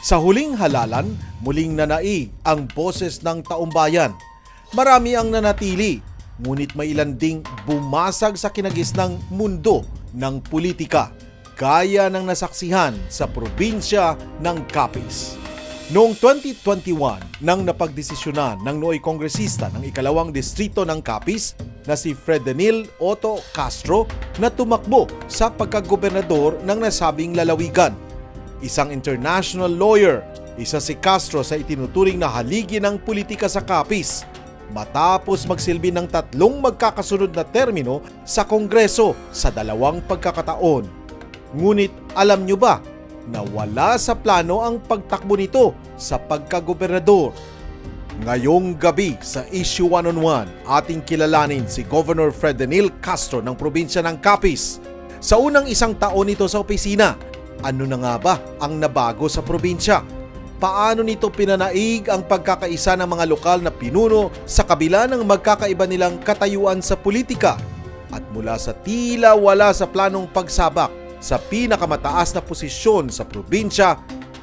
Sa huling halalan, muling nanaig ang boses ng taumbayan. Marami ang nanatili, ngunit may ilan ding bumasag sa kinagisnang mundo ng politika, gaya ng nasaksihan sa probinsya ng Capiz. Noong 2021, nang napagdesisyonan ng noo'y kongresista ng ikalawang distrito ng Capiz na si Fredenil Castro na tumakbo sa pagkagobernador ng nasabing lalawigan. Isang international lawyer, isa si Castro sa itinuturing na haligi ng politika sa Capiz matapos magsilbi ng 3 magkakasunod na termino sa Kongreso sa 2 pagkakataon. Ngunit alam nyo ba na wala sa plano ang pagtakbo nito sa pagkagobernador? Ngayong gabi sa Isyu One-on-One, ating kilalanin si Governor Fredenil Castro ng probinsya ng Capiz. Sa unang 1 taon nito sa opisina, ano na nga ba ang nabago sa probinsya? Paano nito pinanaig ang pagkakaisa ng mga lokal na pinuno sa kabila ng magkakaiba nilang katayuan sa politika? At mula sa tila wala sa planong pagsabak sa pinakamataas na posisyon sa probinsya,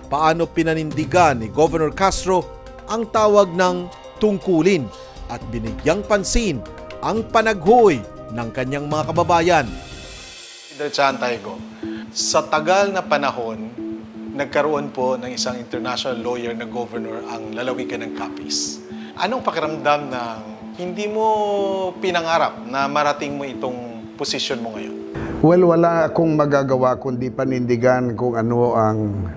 paano pinanindigan ni Governor Castro ang tawag ng tungkulin at binigyang pansin ang panaghoy ng kanyang mga kababayan? Sa tagal na panahon, nagkaroon po ng isang international lawyer na governor ang lalawigan ng Capiz. Anong pakiramdam ng hindi mo pinangarap na marating mo itong posisyon mo ngayon? Well, wala akong magagawa kundi panindigan kung ano ang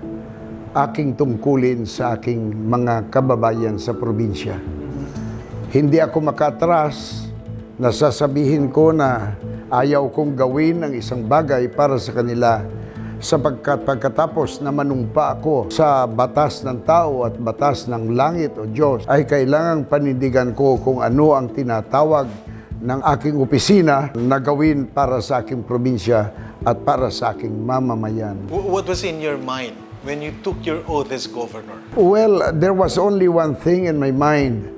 aking tungkulin sa aking mga kababayan sa probinsya. Hindi ako makatras na sasabihin ko na ayaw kong gawin ang isang bagay para sa kanila sapagkat pagkatapos na manumpa ako sa batas ng tao at batas ng langit o Diyos, ay kailangang panindigan ko kung ano ang tinatawag ng aking opisina na gawin para sa aking probinsya at para sa aking mamamayan. What was in your mind when you took your oath as governor? Well, there was only one thing in my mind.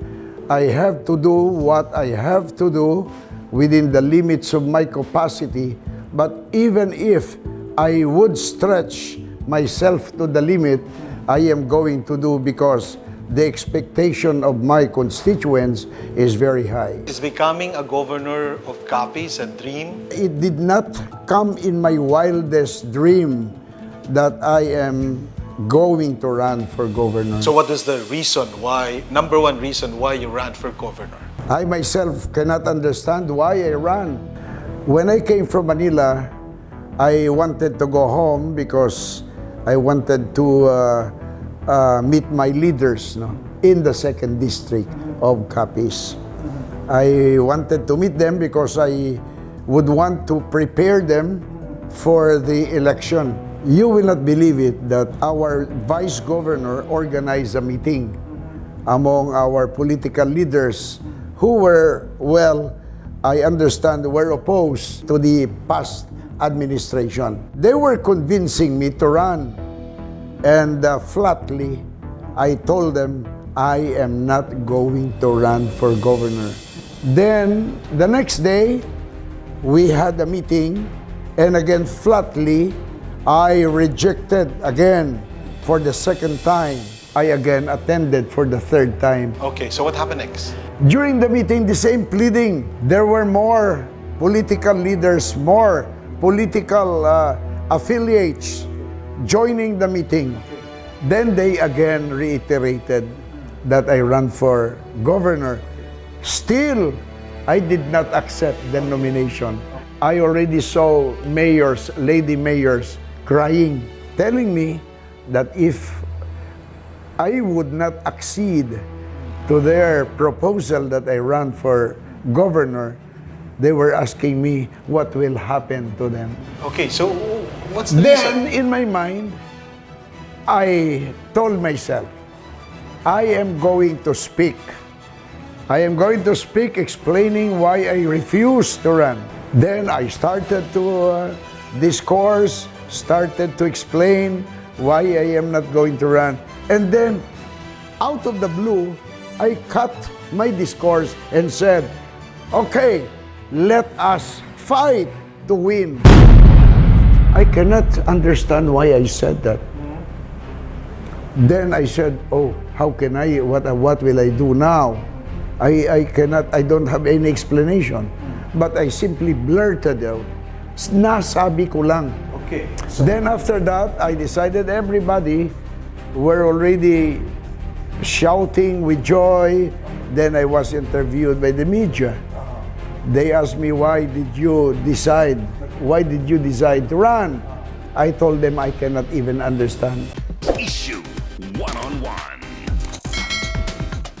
I have to do what I have to do within the limits of my capacity, but even if I would stretch myself to the limit, I am going to do because the expectation of my constituents is very high. Is becoming a governor of Capiz a dream? It did not come in my wildest dream that I am going to run for governor. So what was the reason why, number one reason why you ran for governor? I myself cannot understand why I ran. When I came from Manila, I wanted to go home because I wanted to meet my leaders in the 2nd district of Capiz. I wanted to meet them because I would want to prepare them for the election. You will not believe it that our vice governor organized a meeting among our political leaders who were, well, I understand, were opposed to the past administration. They were convincing me to run. And flatly, I told them, I am not going to run for governor. Then, the next day, we had a meeting, and again, flatly, I rejected again for the 2nd time. I again attended for the 3rd time. Okay, so what happened next? During the meeting, the same pleading. There were more political leaders, more political affiliates joining the meeting. Then they again reiterated that I run for governor. Still, I did not accept the nomination. I already saw mayors, lady mayors, crying, telling me that if I would not accede to their proposal that I run for governor, they were asking me what will happen to them. Okay, so what's the Then, reason? in my mind, I told myself, I am going to speak. I am going to speak explaining why I refuse to run. Then I started to discourse, started to explain why I am not going to run. And then, out of the blue, I cut my discourse and said, okay, let us fight to win. I cannot understand why I said that. Then I said, oh, how can I, what will I do now? I cannot, I don't have any explanation. But I simply blurted out, nasabi ko lang. Okay. Then after that, I decided everybody were already shouting with joy. Then I was interviewed by the media. They asked me, why did you decide to run? I told them I cannot even understand.